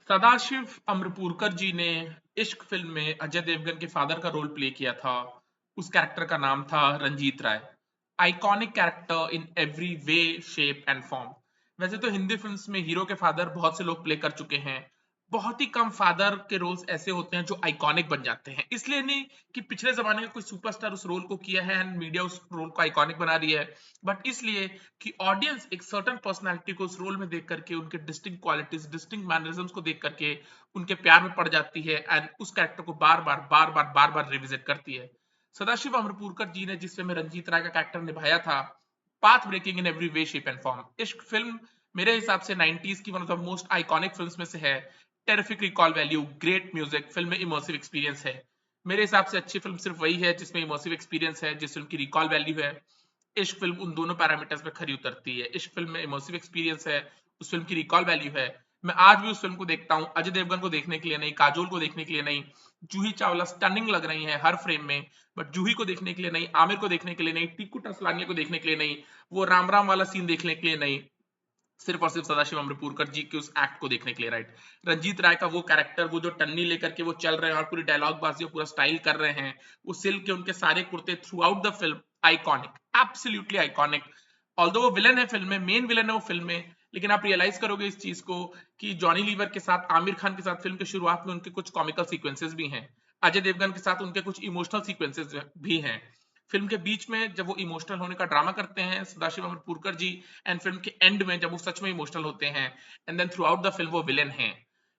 सदाशिव अमरपुरकर जी ने इश्क फिल्म में अजय देवगन के फादर का रोल प्ले किया था। उस कैरेक्टर का नाम था Ranjeet Rai. Iconic character in every way, shape and form. वैसे तो हिंदी फिल्म्स में हीरो के फादर बहुत से लोग प्ले कर चुके हैं। बहुत ही कम फादर के रोल्स ऐसे होते हैं जो आइकॉनिक बन जाते हैं, इसलिए नहीं कि पिछले जमाने में कोई सुपरस्टार उस रोल को किया है एंड मीडिया उस रोल को आइकॉनिक बना रही है, बट इसलिए कि ऑडियंस एक सर्टेन पर्सनालिटी को उस रोल में देख करके, उनके डिस्टिंक्ट क्वालिटीज, डिस्टिंक्ट मैनरिज्म्स को देख करके उनके प्यार में पड़ जाती है एंड उस कैरेक्टर को बार बार रिविजिट करती है। सदाशिव अमरपुरकर जी ने जिस फिल्म में रंजीत राय का कैरेक्टर निभाया था, path breaking in every way, shape and form. Ishq film मेरे हिसाब से 90s की one of the most iconic films में से है। Terrific recall value, great music, film में इमर्सिव एक्सपीरियंस है। मेरे हिसाब से अच्छी फिल्म सिर्फ वही है जिसमें इमर्सिव एक्सपीरियंस है, जिस फिल्म की रिकॉल वैल्यू है। इश्क फिल्म उन दोनों पैरामीटर्स पे खरी उतरती है। इश्क फिल्म में इमर्सिव एक्सपीरियंस है, उस फिल्म की रिकॉल वैल्यू है। मैं आज भी उस फिल्म को देखता हूँ, अजय देवगन को देखने के लिए नहीं, काजोल को देखने के लिए नहीं। जूही चावला स्टनिंग लग रही है हर फ्रेम में, बट जूही को देखने के लिए नहीं, आमिर को देखने के लिए नहीं, टीकू टसलानिया को देखने के लिए नहीं, वो राम राम वाला सीन देखने के लिए नहीं, सिर्फ और सिर्फ सदाशिव अमरपुरकर जी के उस एक्ट को देखने के लिए, राइट। रंजीत राय का वो कैरेक्टर, वो जो टन्नी लेकर के वो चल रहे हैं और पूरी डायलॉग बाजी और पूरा स्टाइल कर रहे हैं, वो सिल्क के उनके सारे कुर्ते through out the film, iconic, absolutely iconic. Although वो विलन है फिल्म में, मेन विलन है वो फिल्म में, लेकिन आप रियलाइज करोगे इस चीज को कि जॉनी लीवर के साथ, आमिर खान के साथ फिल्म के शुरुआत में उनके कुछ कॉमिकल सीक्वेंसेस भी हैं। अजय देवगन के साथ उनके कुछ इमोशनल सीक्वेंसेस भी हैं। फिल्म के बीच में जब वो इमोशनल होने का ड्रामा करते हैं सदाशिव अमरपुरकर जी, एंड फिल्म के एंड में जब वो सच में इमोशनल होते हैं, and then throughout the film वो विलेन है।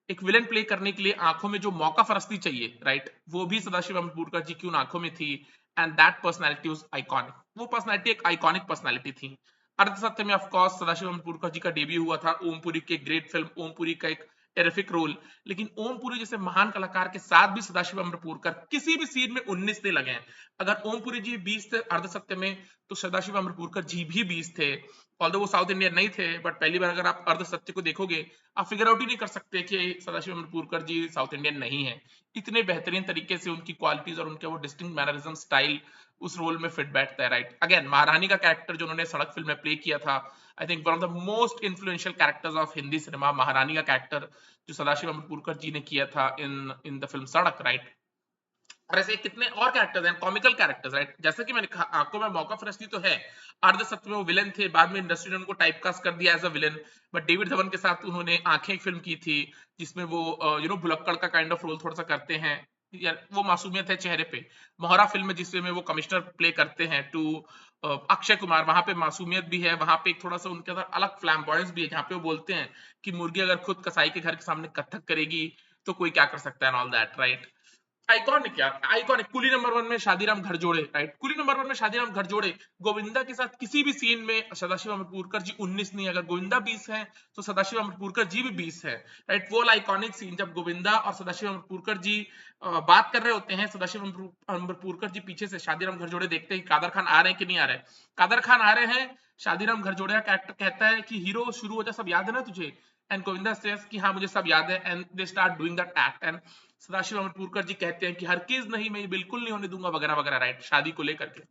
एक विलेन प्ले करने के लिए आंखों में जो मौका फरस्ती चाहिए, राइट, वो भी सदाशिव अमरपुरकर जी की उन आंखों में थी। And that personality was iconic. वो पर्सनैलिटी एक आइकॉनिक पर्सनैलिटी थी। अर्ध सत्य में ऑफकोर्स सदाशिव अमरपुरकर जी का डेब्यू हुआ था ओमपुरी के ग्रेट फिल्म ओमपुरी का एक टेरिफिक रोल। लेकिन ओमपुरी जैसे महान कलाकार के साथ भी सदाशिव अमरपुरकर किसी भी सीन में 19 नहीं लगे हैं। अगर ओमपुरी जी 20 थे अर्ध सत्य में, तो सदाशिव अमरपुरकर जी भी 20 थे। ऑल्दो वो साउथ इंडियन नहीं थे, बट पहली बार अगर आप अर्ध सत्य को देखोगे, आप फिगर आउट ही नहीं कर सकते कि सदाशिव अमरपुरकर जी साउथ इंडियन नहीं है। इतने बेहतरीन तरीके से उनकी क्वालिटीज और उनके वो डिस्टिंक्ट मैनरिज्म, स्टाइल उस रोल में फिट बैठता है, राइट। अगेन महारानी का कैरेक्टर जो उन्होंने सड़क फिल्म में प्ले किया था, I think one of the most influential characters of Hindi cinema, महारानी का कैरेक्टर जो सदाशिव अमरपुरकर जी ने किया था इन इन द फिल्म सड़क, राइट। और ऐसे कितने और कैरेक्टर्स हैं, कॉमिकल कैरेक्टर्स, राइट। जैसे कि मैंने कहा, आंखों में मौका फरस्ती तो है। अर्ध सत्य में वो विलन थे, बाद में इंडस्ट्री ने उनको टाइपकास्ट कर दिया as a villain. But David Dhawan के साथ उन्होंने आंखें एक फिल्म की थी, जिसमें वो भुलक्कड़ का काइंड ऑफ रोल थोड़ा सा करते हैं। यार वो मासूमियत है चेहरे पे। मोहरा फिल्म में जिसमें वो कमिश्नर प्ले करते हैं टू अक्षय कुमार, वहां पे मासूमियत भी है, वहां पे एक थोड़ा सा उनके अंदर अलग फ्लैम्बॉयंस भी है, जहाँ पे वो बोलते हैं कि मुर्गी अगर खुद कसाई के घर के सामने कथक करेगी तो कोई क्या कर सकता है, ऑल दैट, राइट। आइकॉनिक यार, आइकॉनिक। कुली नंबर वन में शादीराम घर जोड़े, राइट, कुली नंबर वन में शादीराम घर जोड़े, गोविंदा के साथ किसी भी सीन में सदाशिव अमरपुरकर जी 19 नहीं, अगर गोविंदा 20 है तो सदाशिव अमरपुरकर जी भी 20 है, राइट। वो आइकॉनिक सीन जब गोविंदा और सदाशिव अमरपुरकर जी बात कर रहे होते हैं, सदाशिव अमरपुरकर जी पीछे से शादीराम घर जोड़े देखते हैं कादर खान आ रहे हैं कि नहीं आ रहे। कादर खान आ रहे हैं, शादीराम घर जोड़े का कैरेक्टर कहता है कि हीरो शुरू हो जा, सब याद है ना तुझे, एंड गोविंदा सेज कि हाँ मुझे सब याद है, and they start doing that act, and Sadashiv Amrapurkar ji कहते हैं कि हरगिज नहीं, मैं ये बिल्कुल नहीं होने दूंगा, वगैरह वगैरह, राइट, शादी को लेकर के।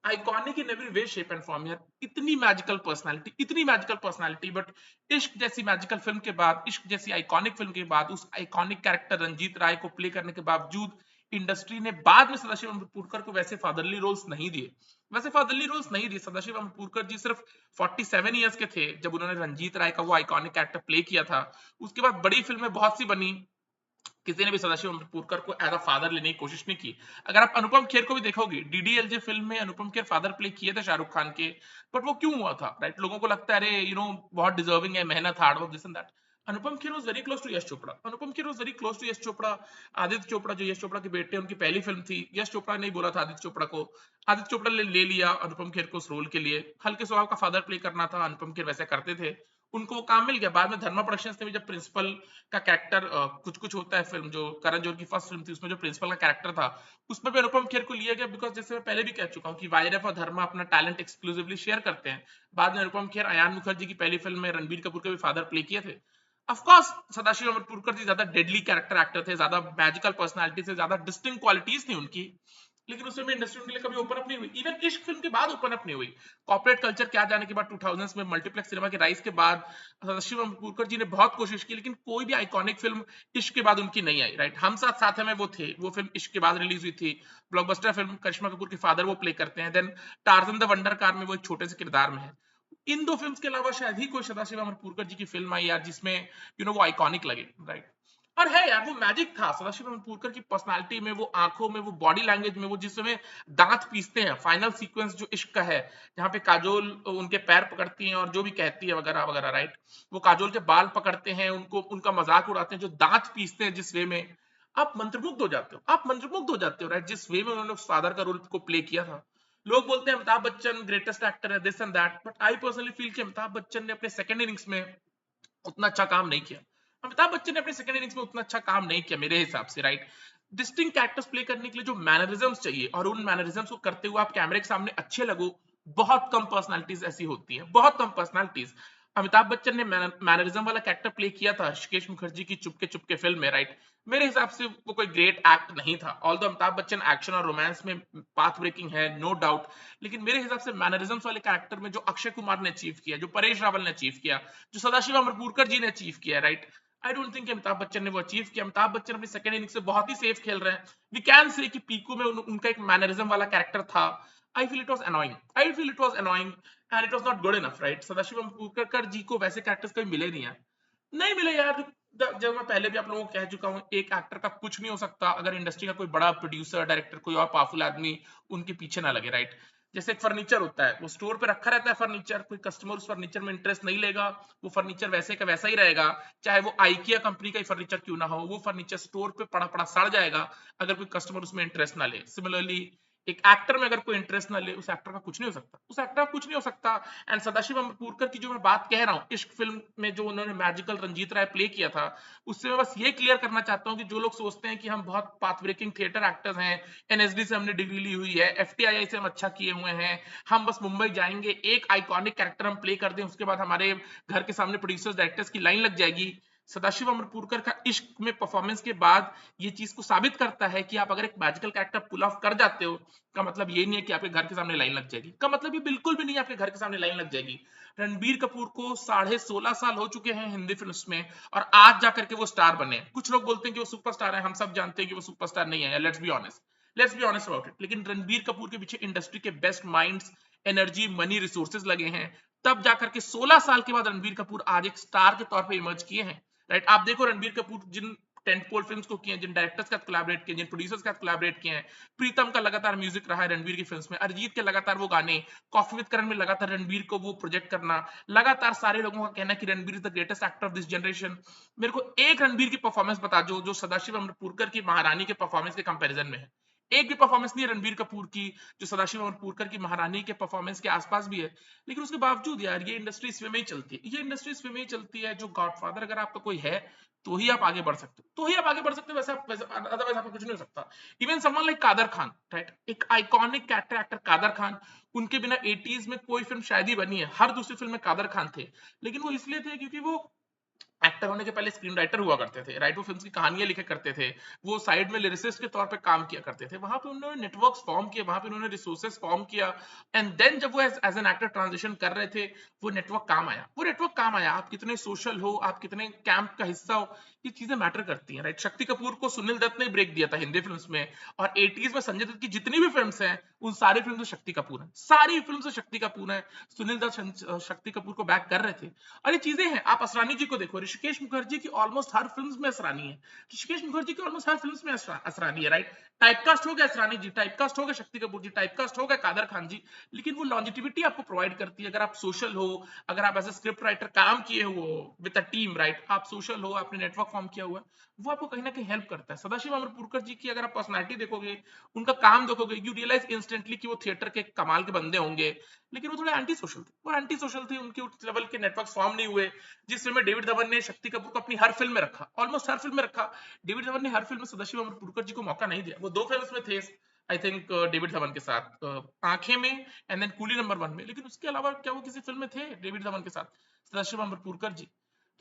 Iconic in every way, shape and form यार। इतनी मैजिकल पर्सनालिटी, इतनी मैजिकल पर्सनालिटी, बट इश्क जैसी मैजिकल फिल्म के बाद, इश्क जैसी आइकॉनिक फिल्म के बाद, उस आइकॉनिक कैरेक्टर रंजीत राय को प्ले करने के बावजूद इंडस्ट्री ने बाद में सदाशिव अमरपुरकर को वैसे फादरली रोल्स नहीं दिए। वैसे फादरली रोल्स नहीं दिए। सदाशिव अमरपुरकर जी सिर्फ 47 ईयर्स के थे जब उन्होंने रंजीत राय का वो आइकॉनिक कैरेक्टर प्ले किया था। उसके बाद बड़ी फिल्में बहुत सी बनी, किसी ने भी सदाशिव अमरपुरकर को एज अ फादर लेने की कोशिश नहीं की। अगर आप अनुपम खेर को भी देखोगे, डीडीएलजे फिल्म में अनुपम खेर फादर प्ले किए थे शाहरुख खान के, बट वो क्यों हुआ था, राइट। लोगों को लगता है अरे बहुत डिजर्विंग है, मेहनत, hard work, this and that. Anupam Kher was very close to Yash Chopra. Anupam Kher was very close to Yash Chopra. Aditya Chopra जो यश चोपड़ा के बेटे, उनकी पहली फिल्म थी, यश चोपड़ा ने ही बोला था आदित्य चोपड़ा को, आदित्य चोपड़ा ने ले लिया अनुपम खेर को उस रोल के लिए। हल्के स्वभाव का फादर प्ले करना था, अनुपम खेर वैसे करते थे, उनको वो काम मिल गया। बाद में धर्मा प्रोडक्शंस ने भी जब प्रिंसिपल का कैरेक्टर, कुछ कुछ होता है फिल्म जो करण जौहर की फर्स्ट फिल्म थी, उसमें जो प्रिंसिपल का कैरेक्टर था, उसमें भी अनुपम खेर को लिया गया, बिकॉज जैसे मैं पहले भी कह चुका हूँ कि वायरफ और धर्मा अपना टैलेंट एक्सक्लूसिवली शेयर करते हैं। बाद में अनुपम खेर अयान मुखर्जी की पहली फिल्म में रणबीर कपूर के भी फादर प्ले किए थे। ऑफकोर्स सदाशिव अमरपुरकर जी ज्यादा डेडली कैरेक्टर एक्टर थे, ज्यादा मैजिकल पर्सनालिटी थे, ज्यादा डिस्टिंक्ट क्वालिटीज थी उनकी। लेकिन उस समय इंडस्ट्री उनके लिए कभी ओपन अप नहीं हुई। इवन इश्क फिल्म के बाद ओपन अप नहीं हुई। कॉर्पोरेट कल्चर क्या जाने के बाद 2000s में मल्टीप्लेक्स सिनेमा के राइज के बाद शिवम पुरकर जी ने बहुत कोशिश की, लेकिन कोई भी आइकॉनिक फिल्म इश्क के बाद उनकी नहीं आई, राइट। हम साथ साथ हैं में वो थे, वो फिल्म इश्क के बाद रिलीज हुई थी। ब्लॉकबस्टर फिल्म, करिश्मा कपूर के फादर वो प्ले करते हैं। Then Tarzan the wonder car में वो एक छोटे से किरदार में है। इन दो फिल्म्स के अलावा शायद ही कोई सदाशिव अमरपुरकर जी की फिल्म आई यार जिसमें वो आइकॉनिक लगे, राइट। और है यार, वो मैजिक था सदाशिव अमरपुरकर की पर्सनालिटी में, वो आंखों में, वो बॉडी लैंग्वेज में, वो जिस समय दांत पीसते हैं, फाइनल सीक्वेंस जो इश्क का है, जहां पे काजोल उनके पैर पकड़ती है और जो भी कहती है वगैरह वगैरह, राइट। वो काजोल के बाल पकड़ते हैं, उनको उनका मजाक उड़ाते हैं, जो दांत पीसते हैं जिस वे में, आप मंत्रमुग्ध हो जाते हो, आप मंत्रमुग्ध हो जाते हो, राइट। जिस वे में उन्होंने उस फादर का रोल को प्ले किया था। लोग बोलते हैं अमिताभ बच्चन ग्रेटेस्ट एक्टर है, this and that, but I personally feel कि अमिताभ बच्चन ने अपने सेकंड इनिंग्स में उतना अच्छा काम नहीं किया। अमिताभ बच्चन ने अपने सेकंड इनिंग्स में उतना अच्छा काम नहीं किया मेरे हिसाब से, राइट। डिस्टिंक्ट कैरेक्टर्स प्ले करने के लिए जो मैनरिज्म्स चाहिए और उन मैनरिज्म्स को करते हुए आप कैमरे के सामने अच्छे लगो, बहुत कम पर्सनालिटीज ऐसी होती हैं, बहुत कम पर्सनालिटीज। अमिताभ बच्चन ने मैनरिज्म वाला कैरेक्टर प्ले किया था ऋषिकेश मुखर्जी की चुपके चुपके फिल्म में, राइट। मेरे हिसाब से वो कोई ग्रेट एक्ट नहीं था। ऑल्दो अमिताभ बच्चन एक्शन और रोमांस में पाथ ब्रेकिंग है, नो डाउट, लेकिन मेरे हिसाब से मैनरिज्म्स वाले कैरेक्टर में जो अक्षय कुमार ने अचीव किया, जो परेश रावल ने अचीव किया, जो सदाशिव अमरपुरकर जी ने अचीव किया, right. I don't think Amitabh Bachchan ने वो अचीव किया। अमिताभ बच्चन अपनी सेकंड इनिंग से बहुत ही सेफ खेल रहे हैं। वी कैन से कि पीकू में उनका एक मैनरिज्म वाला कैरेक्टर था। I feel it was annoying, I feel it was annoying and it was not good enough, right. Sadashiv Amrapurkar ji को वैसे कैरेक्टर्स कभी मिले नहीं यार, नहीं मिले यार। जब मैं पहले भी आप लोगों को कह चुका हूं, एक एक्टर का कुछ नहीं हो सकता अगर इंडस्ट्री का कोई बड़ा प्रोड्यूसर, डायरेक्टर, कोई और पावरफुल आदमी उनके पीछे ना लगे, राइट। जैसे एक फर्नीचर होता है, वो स्टोर पे रखा रहता है फर्नीचर, कोई कस्टमर उस फर्नीचर में इंटरेस्ट नहीं लेगा, वो फर्नीचर वैसे का वैसा ही रहेगा, चाहे वो आइकिया कंपनी का ही फर्नीचर क्यों ना हो, वो फर्नीचर स्टोर पे पड़ा पड़ा सड़ जाएगा अगर कोई कस्टमर उसमें इंटरेस्ट ना ले। सिमिलरली एक एक्टर में अगर कोई इंटरेस्ट ना ले, उस एक्टर का कुछ नहीं हो सकता, उस एक्टर का कुछ नहीं हो सकता। एंड सदाशिव अमरपुरकर की जो मैं बात कह रहा हूँ, इश्क फिल्म में जो उन्होंने मैजिकल रंजीत राय प्ले किया था, उससे मैं बस ये क्लियर करना चाहता हूँ कि जो लोग सोचते हैं कि हम बहुत पाथ ब्रेकिंग थिएटर एक्टर्स हैं, एनएसडी से हमने डिग्री ली हुई है, एफटीआईआई से हम अच्छा किए हुए हैं, हम बस मुंबई जाएंगे, एक आइकॉनिक कैरेक्टर हम प्ले कर दें, उसके बाद हमारे घर के सामने प्रोड्यूसर्स डायरेक्टर्स की लाइन लग जाएगी। सदाशिव अमरपुरकर का इश्क में परफॉर्मेंस के बाद ये चीज को साबित करता है कि आप अगर एक मैजिकल कैरेक्टर पुल ऑफ कर जाते हो, का मतलब ये नहीं है कि आपके घर के सामने लाइन लग जाएगी, का मतलब ये बिल्कुल भी नहीं है आपके घर के सामने लाइन लग जाएगी। रणबीर कपूर को 16.5 साल हो चुके हैं हिंदी फिल्म में, और आज जाकर के वो स्टार बने। कुछ लोग बोलते हैं कि वो सुपरस्टार है, हम सब जानते हैं कि वो सुपरस्टार नहीं है, let's be honest, let's be honest about it. लेकिन रणबीर कपूर के पीछे इंडस्ट्री के best minds, energy, money, resources लगे हैं, तब जाकर के 16 साल के बाद रणबीर कपूर आज एक स्टार के तौर पे इमर्ज किए हैं, राइट। आप देखो रणबीर कपूर जिन टेंटपोल फिल्म्स को किए हैं, जिन डायरेक्टर्स के साथ कोलैबोरेट किए, जिन प्रोड्यूसर्स के साथ कोलैबोरेट किए हैं, प्रीतम का लगातार म्यूजिक रहा है रणबीर की फिल्म्स में, अरिजीत के लगातार वो गाने, कॉफी विद करण में लगातार रणबीर को वो प्रोजेक्ट करना, लगातार सारे लोगों का कहना है कि Ranbir is the greatest actor of this generation. मेरे को एक रणबीर की परफॉर्मेंस बता जो सदाशिव अमरपुरकर की महारानी के परफॉर्मेंस के कंपैरिजन में है। एक भी परफॉर्मेंस नहीं है रणबीर कपूर की जो सदाशिव अमरपुरकर की महारानी के परफॉर्मेंस के आसपास भी है। लेकिन उसके बावजूद यार ये इंडस्ट्री इस वे में ही चलती है, ये इंडस्ट्री इस वे में ही चलती है। जो गॉडफादर अगर आपका कोई है तो ही आप आगे बढ़ सकते हो, तो ही आप आगे बढ़ सकते हो, वैसे अदरवाइज आपको कुछ नहीं हो सकता। Even someone like Kader Khan, right, एक iconic character actor Kader Khan, उनके बिना 80s में कोई फिल्म शायद ही बनी है, हर दूसरी फिल्म में कादर खान थे। लेकिन वो इसलिए थे क्योंकि वो एक्टर होने के पहले स्क्रीन राइटर हुआ करते थे, राइट। वो फिल्म की कहानियां लिखे करते थे, वो साइड में लिरिसिस्ट के तौर पे काम किया करते थे। वहां पे उन्होंने नेटवर्क्स फॉर्म किए, वहां पे उन्होंने रिसोर्सेज फॉर्म किया, एंड देन जब वो एज एन एक्टर ट्रांजिशन कर रहे थे, वो नेटवर्क काम आया, वो नेटवर्क काम आया। आप कितने सोशल हो, आप कितने कैंप का हिस्सा हो, ये चीजें मैटर करती हैं, राइट। शक्ति कपूर को सुनील दत्त ने ब्रेक दिया था हिंदी फिल्म्स में, और 80s में संजय दत्त की जितनी भी फिल्म्स हैं, उन सारी फिल्म से शक्ति कपूर है, सारी फिल्म से शक्ति कपूर है। सुनील दत्त शक्ति कपूर को बैक कर रहे थे। और ये चीजें हैं, आप असरानी जी को देखो, ऋषिकेश मुखर्जी की ऑलमोस्ट हर फिल्म में असरानी है, ऋषिकेश मुखर्जी की ऑलमोस्ट हर फिल्म में असरानी है, राइट। टाइपकास्ट हो गया असरानी जी, टाइपकास्ट हो गया शक्ति कपूर जी, टाइपकास्ट हो गया कादर खान जी, लेकिन वो लॉन्जिटिविटी आपको प्रोवाइड करती है। अगर आप सोशल हो, अगर आप एज ए स्क्रिप्ट राइटर काम किए हो विद अ टीम, राइट, आप सोशल हो, आपने नेटवर्क फॉर्म किया हुआ है, वो आपको कहीं ना कहीं हेल्प करता है। सदाशिव अमरपुरकर जी की अगर आप पर्सनालिटी देखोगे, उनका काम देखोगे, यू रियलाइज इंस्टेंटली कि वो थिएटर के कमाल के बंदे होंगे, लेकिन वो थोड़े एंटी सोशल थे, वो एंटी सोशल थे, उनके उस लेवल के नेटवर्क फॉर्म नहीं हुए जिस फिल्म में डेविड धवन ने शक्ति कपूर को अपनी हर फिल्म में रखा, ऑलमोस्ट हर फिल्म में रखा। डेविड धवन ने हर फिल्म में सदाशिव अमरपुरकर जी को मौका नहीं दिया। वो दो फिल्म में थे आई थिंक डेविड धवन के साथ, आंखें में एंड देन कूली नंबर 1 में, लेकिन उसके अलावा क्या वो किसी फिल्म में थे डेविड धवन के साथ सदाशिव अमरपुरकर जी?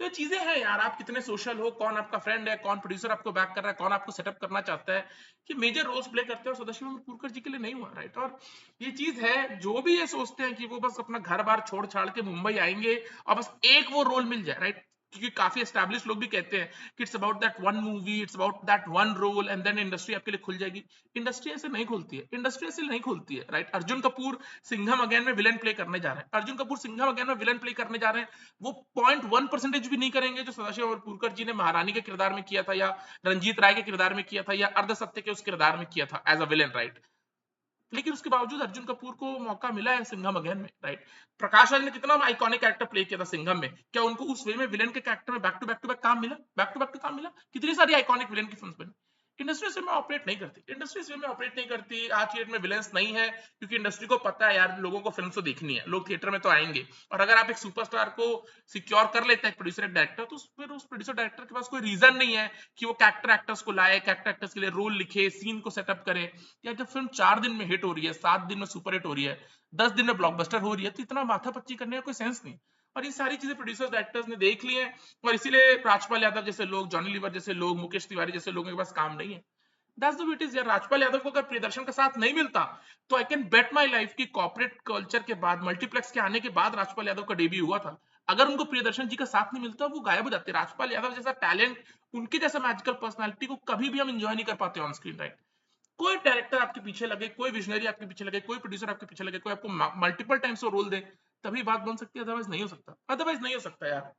तो ये चीजें हैं यार, आप कितने सोशल हो, कौन आपका फ्रेंड है, कौन प्रोड्यूसर आपको बैक कर रहा है, कौन आपको सेटअप करना चाहता है, कि मेजर रोल्स प्ले करते हैं, और सदाशिव अमरपुरकर जी के लिए नहीं हुआ, राइट। और ये चीज है, जो भी ये सोचते हैं कि वो बस अपना घर बार छोड़ छाड़ के मुंबई आएंगे और बस एक वो रोल मिल जाए, राइट, क्योंकि काफी एस्टैब्लिश लोग भी कहते हैं कि it's about that one movie, it's about that one role, and then industry आपके लिए खुल जाएगी। इंडस्ट्री ऐसे नहीं खुलती है, इंडस्ट्री ऐसे नहीं खुलती है, राइट। अर्जुन कपूर सिंघम अगेन में विलन प्ले करने जा रहे हैं, अर्जुन कपूर सिंघम अगेन में विलन प्ले करने जा रहे हैं, वो 0.1% भी नहीं करेंगे जो सदाशिव अमरपुरकर जी ने महारानी के किरदार में किया था, या रंजीत राय के किरदार में किया था, या अर्धसत्य के उस किरदार में किया था एज अ विलेन, राइट। लेकिन उसके बावजूद अर्जुन कपूर को मौका मिला है सिंघम अगेन में, राइट। प्रकाश राज ने कितना आइकॉनिक कैरेक्टर प्ले किया था सिंघम में, क्या उनको उस वे में विलेन के कैरेक्टर में back to back to back काम मिला, बैक टू बैक टू काम मिला, कितनी सारी आइकॉनिक विलेन की फिल्म बनी। इंडस्ट्री इस वे में ऑपरेट नहीं करती, इंडस्ट्री इस वे में ऑपरेट नहीं करती, आज की डेट में विलेंस नहीं है, क्योंकि इंडस्ट्री को पता है यार, लोगों को फिल्म तो देखनी है, लोग थिएटर में तो आएंगे, और अगर आप एक सुपरस्टार को सिक्योर कर लेते हैं प्रोड्यूसर, एक डायरेक्टर, तो फिर उस प्रोड्यूसर डायरेक्टर के पास कोई रीजन नहीं है कि वो कैरेक्टर एक्टर्स को लाए, कैरेक्टर एक्टर्स के लिए रोल लिखे, सीन को सेटअप करे। या जब फिल्म 4 दिन में हिट हो रही है, 7 दिन में सुपर हिट हो रही है, 10 दिन में ब्लॉकबस्टर हो रही है, तो इतना माथापच्ची करने का कोई सेंस नहीं। और ये सारी चीजें प्रोड्यूसर्स डायरेक्टर्स ने देख ली हैं, और इसीलिए राजपाल यादव जैसे लोग, जॉनी लीवर जैसे लोग, मुकेश तिवारी जैसे लोगों के पास काम नहीं है। दैट्स द इट इज यार। राजपाल यादव को अगर प्रियदर्शन का साथ नहीं मिलता, तो I can bet my life की कॉर्पोरेट कल्चर के बाद, मल्टीप्लेक्स के आने के बाद राजपाल यादव का डेब्यू हुआ था, अगर उनको प्रियदर्शन जी का साथ नहीं मिलता, वो गायब हो जाते। राजपाल यादव जैसा टैलेंट, उनके जैसा मैजिकल पर्सनालिटी को कभी भी हम इंजॉय नहीं कर पाते ऑन स्क्रीन, राइट। कोई डायरेक्टर आपके पीछे लगे, कोई विजनरी आपके पीछे लगे, कोई प्रोड्यूसर आपके पीछे लगे, कोई आपको मल्टीपल टाइम्स वो रोल दे, तभी बात बन सकती है, अदरवाइज नहीं हो सकता, अदरवाइज नहीं हो सकता यार।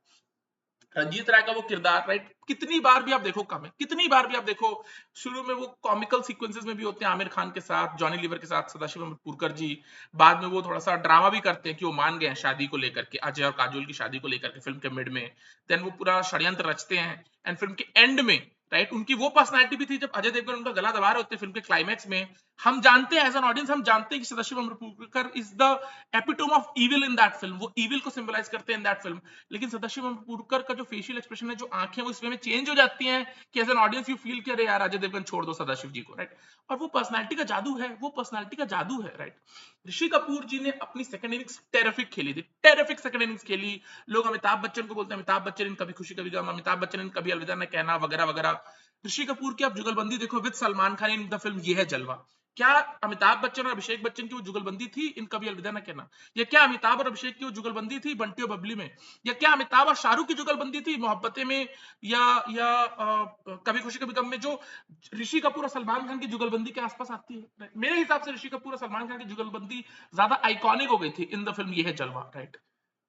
रंजीत राय का वो किरदार, राइट, कितनी बार भी आप देखो कम है, कितनी बार भी आप देखो, शुरू में वो कॉमिकल सीक्वेंसेस में भी होते हैं आमिर खान के साथ, जॉनी लीवर के साथ, सदाशिव अमरपुरकर जी, बाद में वो थोड़ा सा ड्रामा भी करते हैं कि वो मान गए हैं शादी को लेकर के, अजय और काजोल की शादी को लेकर के फिल्म के मिड में, देन वो पूरा षड्यंत्र रचते हैं, एंड फिल्म के एंड में, राइट, उनकी वो पर्सनालिटी भी थी जब अजय देवगन उनका गला दबा रहे होते फिल्म के क्लाइमैक्स में, हम जानते हैं एज एन ऑडियंस, हम जानते हैं कि Sadashiv Amrapurkar is the epitome of evil in that film, वो इविल को सिंबलाइज करते हैं इन दैट फिल्म, लेकिन सदाशिव अमरपुरकर का जो फेशियल एक्सप्रेशन है, जो आंखें वो इसमें चेंज हो जाती हैं कि as an audience you feel कि अरे यार अजय देवगन छोड़ दो सदाशिव जी को, राइट। और वो पर्सनालिटी का जादू है, वो पर्सनालिटी का जादू है, राइट। ऋषि कपूर जी ने अपनी सेकंड इनिंग्स टेरिफिक खेली थी, टेरिफिक सेकंड इनिंग्स खेली। लोग अमिताभ बच्चन को बोलते हैं अमिताभ बच्चन इन कभी खुशी कभी गम, अमिताभ बच्चन इन कभी अलविदा न कहना, वगैरह वगैरह। ऋषि कपूर की आप जुगलबंदी देखो with Salman Khan in the film ये है जलवा, क्या अमिताभ बच्चन और अभिषेक बच्चन की वो जुगलबंदी थी इन कभी अलविदा न कहना, या क्या अमिताभ और अभिषेक की वो जुगलबंदी थी बंटी और बबली में, या क्या अमिताभ और शाहरुख की जुगलबंदी थी मोहब्बतें में, या कभी खुशी कभी गम में, जो ऋषि कपूर और सलमान खान की जुगलबंदी के आसपास आती है। मेरे हिसाब से ऋषि कपूर और सलमान खान की जुगलबंदी ज्यादा आइकॉनिक हो गई थी इन द फिल्म ये है जलवा, राइट।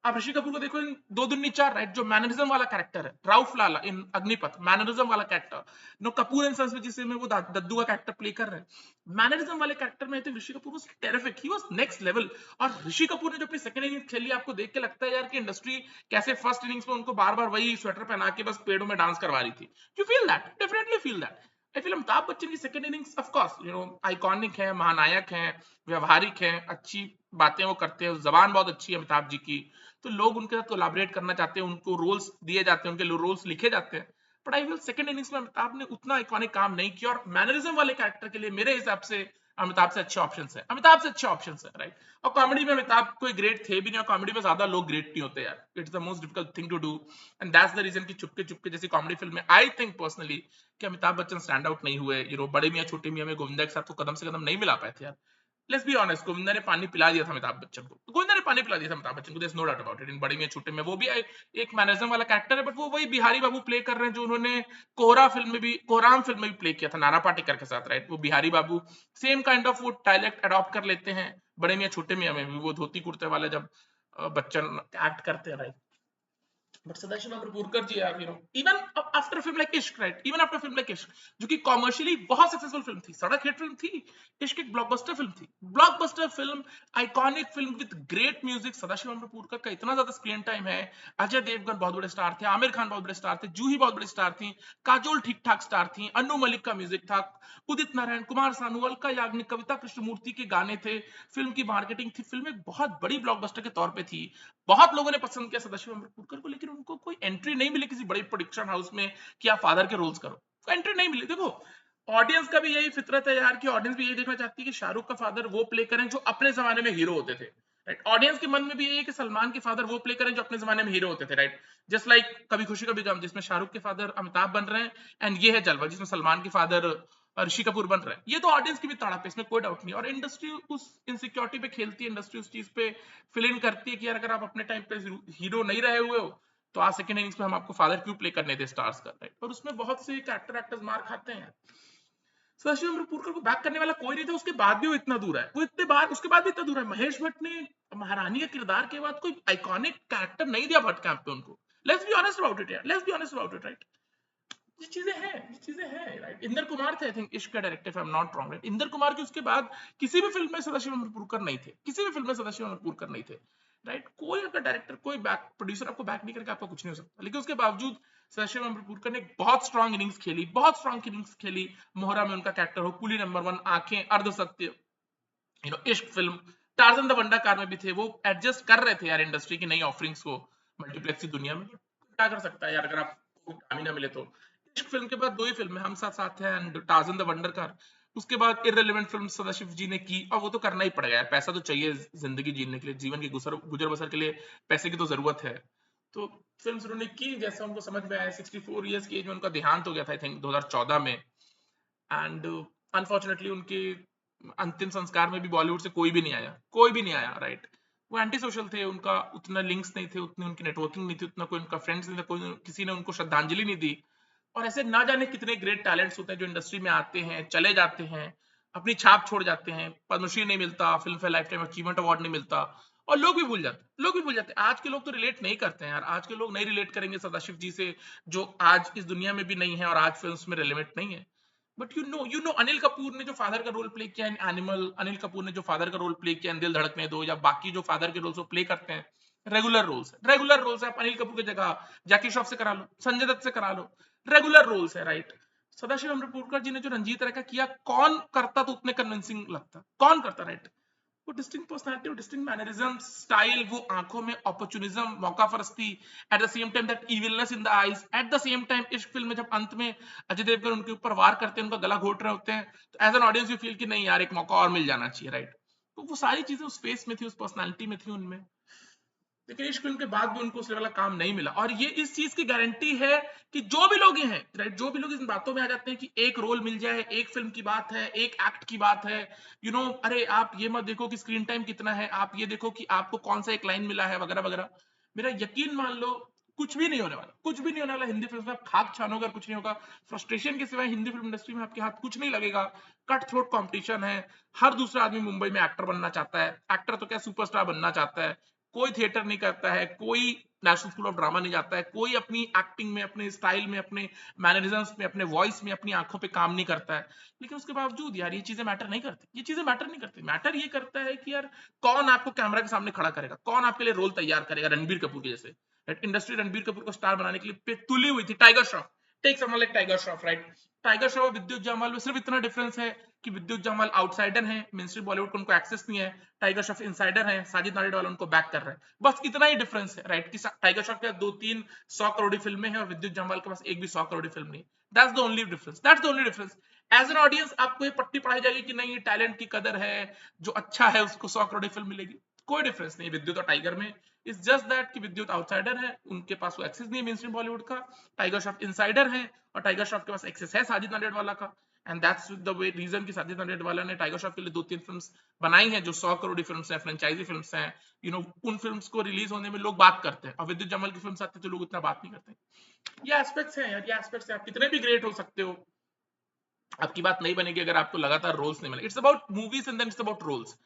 आप ऋषि कपूर को देखो इन दो दुन्नी चार, राइट, जो मैनरिज्म वाला कैरेक्टर है, राउफ लाला इन अग्निपथ, मैनरिज्म वाला character, no Kapoor and Sons जिसमें वो दद्दू का कैरेक्टर प्ले कर रहे हैं, मैनरिज्म वाले कैरेक्टर में थे Rishi Kapoor was terrific, he was next level. और ऋषि कपूर ने जो अपनी सेकंड इनिंग्स खेली, आपको देख के लगता है यार कि इंडस्ट्री कैसे फर्स्ट इनिंग्स में उनको बार बार वही स्वेटर पहना के बस पेड़ों में डांस करवा रही थी। You feel that, definitely feel that. I feel Amitabh Bachchan की second innings of course iconic है, महानायक है, व्यवहारिक है, अच्छी बातें वो करते हैं, जबान बहुत अच्छी है अमिताभ जी की, तो लोग उनके साथ कोलैबोरेट करना चाहते हैं, उनको रोल्स दिए जाते हैं, उनके रोल्स लिखे जाते हैं। But I feel second innings में अमिताभ ने उतना आइकॉनिक काम नहीं किया, और मैनरिज्म वाले कैरेक्टर के लिए मेरे हिसाब से अमिताभ से अच्छे ऑप्शंस है, अमिताभ से अच्छे ऑप्शंस है, राइट। और कॉमेडी में अमिताभ कोई ग्रेट थे भी नहीं, और कॉमेडी में ज्यादा लोग ग्रेट नहीं होते यार, it's the most difficult thing to do, and that's the reason कि चुपके चुपके जैसी कॉमेडी फिल्म में आई थिंक पर्सनली कि अमिताभ बच्चन स्टैंड आउट नहीं हुए, बड़े मियां छोटे मियां में गोविंदा के साथ तो कदम से कदम नहीं मिला पाए थे यार। लेट्स बी ऑनेस्ट, गोविंदा ने पानी पिला दिया था अमिताभ बच्चन को, गोविंदा ने पानी पिला दिया था अमिताभ बच्चन को, there is no doubt about it, in Bade Miyan छोटे में वो भी एक मैनरिज्म वाला कैरेक्टर है, बट वो वही बिहारी बाबू प्ले कर रहे हैं जो उन्होंने कोहरा फिल्म में भी, कोहराम फिल्म में भी प्ले किया था नाना पाटेकर के साथ, राइट। वो बिहारी बाबू सेम काइंड ऑफ वो डायलेक्ट अडॉप्ट कर लेते हैं बड़े मियां छोटे मियां में भी, वो धोती कुर्ते वाले जब बच्चन एक्ट करते हैं, राइट। बट सदाशिव अमरपुरकर जी यार, इवन आफ्टर फिल्म लाइक इश्क, right, even after film like इश्क, जो कि कॉमर्शियली बहुत सक्सेसफुल फिल्म थी, सड़क हिट फिल्म थी, इश्क एक ब्लॉकबस्टर फिल्म थी, blockbuster film, iconic film with great music, Sadashiv Amrapurkar का इतना ज्यादा स्क्रीन टाइम है, अजय देवगन बहुत बड़े स्टार थे, आमिर खान बहुत बड़े स्टार थे, जूही बहुत बड़ी स्टार थी, काजोल ठीक ठाक स्टार थी, अनु मलिक का म्यूजिक था, उदित नारायण, कुमार सानू, अलका याग्निक, कविता कृष्णमूर्ति के गाने थे, फिल्म की मार्केटिंग थी, फिल्म एक बहुत बड़ी ब्लॉकबस्टर के तौर पे थी, बहुत लोगों ने पसंद किया सदाशिव अमरपुरकर को, लेकिन उनको कोई एंट्री नहीं मिली किसी बड़े प्रोडक्शन हाउस में कि आप फादर के रोल्स करो, एंट्री नहीं मिली। देखो ऑडियंस का भी यही फितरत है यार, कि ऑडियंस भी यही देखना चाहती है कि शाहरुख का फादर वो प्ले करें जो अपने जमाने में हीरो होते थे, राइट। ऑडियंस के मन में भी ये है कि सलमान के फादर वो प्ले करें जो अपने जमाने में हीरो होते थे, राइट। जस्ट लाइक कभी खुशी कभी गम, जिसमें शाहरुख के फादर अमिताभ बन रहे हैं, एंड ये है जलवा जिसमें सलमान के फादर ऋषि कपूर बन रहे हैं। ये तो ऑडियंस की भी तड़प है, इसमें कोई डाउट नहीं। और इंडस्ट्री उस इनसिक्योरिटी पे खेलती है, इंडस्ट्री उस चीज पे फिल इन करती है कि यार अगर आप अपने टाइम पे हीरो नहीं रहे हुए हो तो आज सेकंड इनिंग्स में हम आपको फादर क्यों प्ले करने दे स्टार्स का, राइट। और उसमें बहुत से कैरेक्टर एक्टर्स मार खाते हैं। सदाशिव अमृतपुरकर को बैक करने वाला कोई नहीं था, उसके बाद भी वो इतना दूर है, वो इतने बार उसके बाद भी इतना दूर है। महेश भट्ट ने महारानी के किरदार के बाद कोई आइकॉनिक कैरेक्टर नहीं दिया भट्ट कैंप पे उनको। Let's be honest about it यार, let's be honest about it, right. ये चीजें हैं, राइट। इंदर कुमार थे आई थिंक इश्क का director, I am not wrong, right. Inder Kumar के उसके बाद किसी भी फिल्म में सदाशिव अमृतपुरकर नहीं थे, किसी भी फिल्म में सदाशिव अमृतपुरकर नहीं थे, राइट। कोई आपका डायरेक्टर, कोई बैक प्रोड्यूसर आपको बैक नहीं करके आपका कुछ नहीं हो सकता। लेकिन उसके बावजूद सदाशिव अमृतपुरकर ने एक बहुत स्ट्रॉन्ग इनिंग्स खेली, बहुत स्ट्रॉन्ग इनिंग्स खेली। मोहरा में उनका कैरेक्टर हो, कुली नंबर 1, आंखें, अर्धसत्य, इश्क फिल्म, टार्जन द वंडा कार में भी थे। वो एडजस्ट कर रहे थे यार इंडस्ट्री की नई ऑफरिंग्स को मल्टीप्लेक्स की दुनिया में। क्या कर सकता है यार अगर आपको काम ही ना मिले तो। इश्क फिल्म के बाद दो ही फिल्में, हम साथ साथ हैं and torsion the wonder car. उसके बाद इररिलेवेंट फिल्म सदाशिव जी ने की, और वो तो करना ही पड़ेगा यार, पैसा तो चाहिए जिंदगी जीने के लिए, जीवन की गुजर बसर के लिए पैसे की तो जरूरत है। तो फिल्म उन्होंने की जैसा उनको समझ में आया। 64 ईयर्स की एज में उनका देहांत हो गया था आई थिंक 2014 में, एंड अनफॉर्चुनेटली उनके अंतिम संस्कार में भी बॉलीवुड से कोई भी नहीं आया, कोई भी नहीं आया, राइट। वो एंटी सोशल थे, उनका उतना लिंक्स नहीं थे, उतनी उनकी नेटवर्किंग नहीं थी, उतना कोई उनका फ्रेंड्स नहीं था, कोई किसी ने उनको श्रद्धांजलि नहीं दी। और ऐसे ना जाने कितने ग्रेट टैलेंट्स होते हैं जो इंडस्ट्री में आते हैं, चले जाते हैं, अपनी छाप छोड़ जाते हैं, पद्मश्री नहीं मिलता, film fair life time achievement award नहीं मिलता, और लोग भी भूल जाते हैं, लोग भी भूल जाते हैं। आज के लोग तो रिलेट नहीं करते हैं यार, आज के लोग नहीं रिलेट करेंगे सदाशिव जी से जो आज इस दुनिया में भी नहीं है और आज फिल्म्स में रिलेवेंट नहीं है। But you know Anil Kapoor ने जो फादर का रोल प्ले किया इन एनिमल, अनिल कपूर ने जो फादर का रोल प्ले किया इन दिल धड़कने दो, या बाकी जो फादर के रोल्स वो प्ले करते हैं, रेगुलर रोल्स है। आप अनिल कपूर की जगह जैकी श्रॉफ से करा लो, संजय दत्त से करा लो, रेगुलर रोल्स है, राइट। सदाशिव अमृतपुरकर जी ने जो रंजीत राय का किया, कौन करता तो उतने कन्विंसिंग लगता, कौन करता, राइट। वो distinct personality, distinct mannerism, style, वो आंखों में अपॉर्चुनिज्म, मौका फरस्ती, at the same time that evilness in the eyes, at the same time Ishq film में जब अंत में अजय देवगन उनके ऊपर वार करते हैं, उनका गला घोट रहे होते हैं, तो as an audience you feel कि नहीं यार एक मौका और मिल जाना चाहिए, राइट। तो वो सारी चीजें उस फेस में थी, उस पर्सनालिटी में थी उनमें। लेकिन इश्क फिल्म के बाद भी उनको उस लेवल का काम नहीं मिला, और ये इस चीज की गारंटी है कि जो भी लोग ये हैं, राइट, जो भी लोग इन बातों में आ जाते हैं कि एक रोल मिल जाए, एक फिल्म की बात है, एक एक्ट की बात है, अरे आप ये मत देखो कि स्क्रीन टाइम कितना है, आप ये देखो कि आपको कौन सा एक लाइन मिला है, वगैरह वगैरह। मेरा यकीन मान लो, कुछ भी नहीं होने वाला, कुछ भी नहीं होने वाला हिंदी फिल्म में। आप खाक छानोगे और कुछ नहीं होगा। फ्रस्ट्रेशन के सिवाय हिंदी फिल्म इंडस्ट्री में आपके हाथ कुछ नहीं लगेगा। कट थ्रोट कंपटीशन है, हर दूसरा आदमी मुंबई में एक्टर बनना चाहता है, एक्टर तो क्या सुपरस्टार बनना चाहता है। कोई थिएटर नहीं करता है, कोई नेशनल स्कूल ऑफ ड्रामा नहीं जाता है, कोई अपनी एक्टिंग में, अपने स्टाइल में, अपने मैनरिज्म्स में, अपने वॉइस में, अपनी आंखों पे काम नहीं करता है। लेकिन उसके बावजूद यार ये चीजें मैटर नहीं करती, ये चीजें मैटर नहीं करती। मैटर ये करता है कि यार कौन आपको कैमरा के सामने खड़ा करेगा, कौन आपके लिए रोल तैयार करेगा। रणबीर कपूर के जैसे, इंडस्ट्री रणबीर कपूर को स्टार बनाने के लिए तुली हुई थी। Tiger Shroff, take someone like Tiger Shroff, right. Tiger Shroff और विद्युत जामवाल में सिर्फ इतना डिफरेंस है कि विद्युत जामवाल आउटसाइडर हैं, मेन स्ट्रीम बॉलीवुड को उनको एक्सेस नहीं है। टाइगर श्रॉफ इनसाइडर हैं, साजिद नाडियाडवाला उनको बैक कर रहे हैं। बस इतना ही डिफरेंस है, राइट, कि टाइगर श्रॉफ के 2-3 100 करोड़ फिल्में हैं और विद्युत जामवाल के पास एक भी 100 करोड़ फिल्म नहीं। That's the only difference, that's the only difference. As an audience आपको ये पट्टी पढ़ाई जाएगी कि नहीं, ये टैलेंट की कदर है, जो अच्छा है उसको 100 करोड़ फिल्म मिलेगी। कोई डिफरेंस नहीं विद्युत और टाइगर में। इट्स जस्ट दैट कि विद्युत आउटसाइडर है, उनके पास वो एक्सेस नहीं है मेन स्ट्रीम बॉलीवुड का। टाइगर श्रॉफ इनसाइडर है, और टाइगर श्रॉफ के पास एक्सेस है साजिद नाडियाडवाला का। And that's the way reason कि साजिद नाडियाडवाला ने टाइगर श्रॉफ के लिए 2-3 फिल्म्स बनाई हैं जो 100 करोड़ फिल्म्स हैं, फ्रेंचाइजी फिल्म्स हैं। उन फिल्म्स को रिलीज होने में लोग बात करते हैं, और विद्युत जामवाल की फिल्म्स आती है तो लोग इतना बात नहीं करते। ये एस्पेक्ट्स हैं यार, ये एस्पेक्ट्स हैं। आप कितने भी ग्रेट हो सकते हो, आपकी बात नहीं बनेगी अगर आपको लगातार रोल्स नहीं मिले। It's about movies and then it's about roles.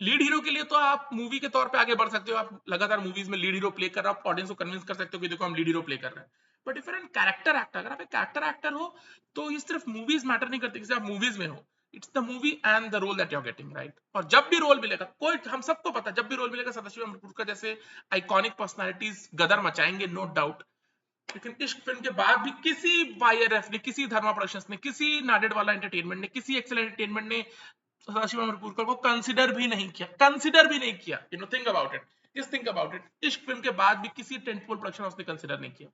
Lead hero के लिए तो आप मूवी के तौर पे आगे बढ़ सकते हो, आप लगातार मूवीज में लीड हीरो प्ले कर रहे हो, आप ऑडियंस को कन्विंस कर सकते हो कि देखो हम लीड हीरो प्ले कर रहे हैं। But if an character actor, अगर आप एक कैरेक्टर एक्टर हो तो ये सिर्फ मूवीज मैटर नहीं करती, किसी आप मूवीज में हो, it's the movie and the role that you are getting, right. और जब भी रोल मिलेगा, कोई हम सबको पता है, जब भी रोल मिलेगा सदाशिव अमृतपुरकर जैसे आइकॉनिक पर्सनालिटीज गदर मचाएंगे, नो डाउट। लेकिन इश्क फिल्म के बाद भी किसी वाईआरएफ ने, किसी धर्मा प्रोडक्शंस ने, किसी नाडेडवाला एंटरटेनमेंट ने, किसी एक्सेल एंटरटेनमेंट ने सदाशिव अमरपुरकर को कंसिडर भी नहीं किया, कंसिडर भी नहीं किया। Think about it, just think about it. इश्क फिल्म के बाद भी किसी टेंटपोल प्रोडक्शन हाउस ने कंसिडर नहीं किया।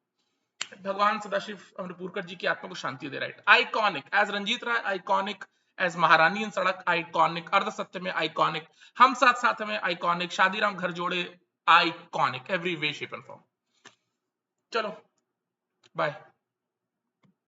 भगवान सदाशिव अमरपुरकर जी की आत्मा को शांति दे, right. Iconic as Ranjit Rai, iconic as महारानी इन सड़क आइकॉनिक, अर्ध सत्य में आइकॉनिक, हम साथ साथ में आइकॉनिक, शादीराम घर जोड़े iconic, every way shape and form. चलो बाय।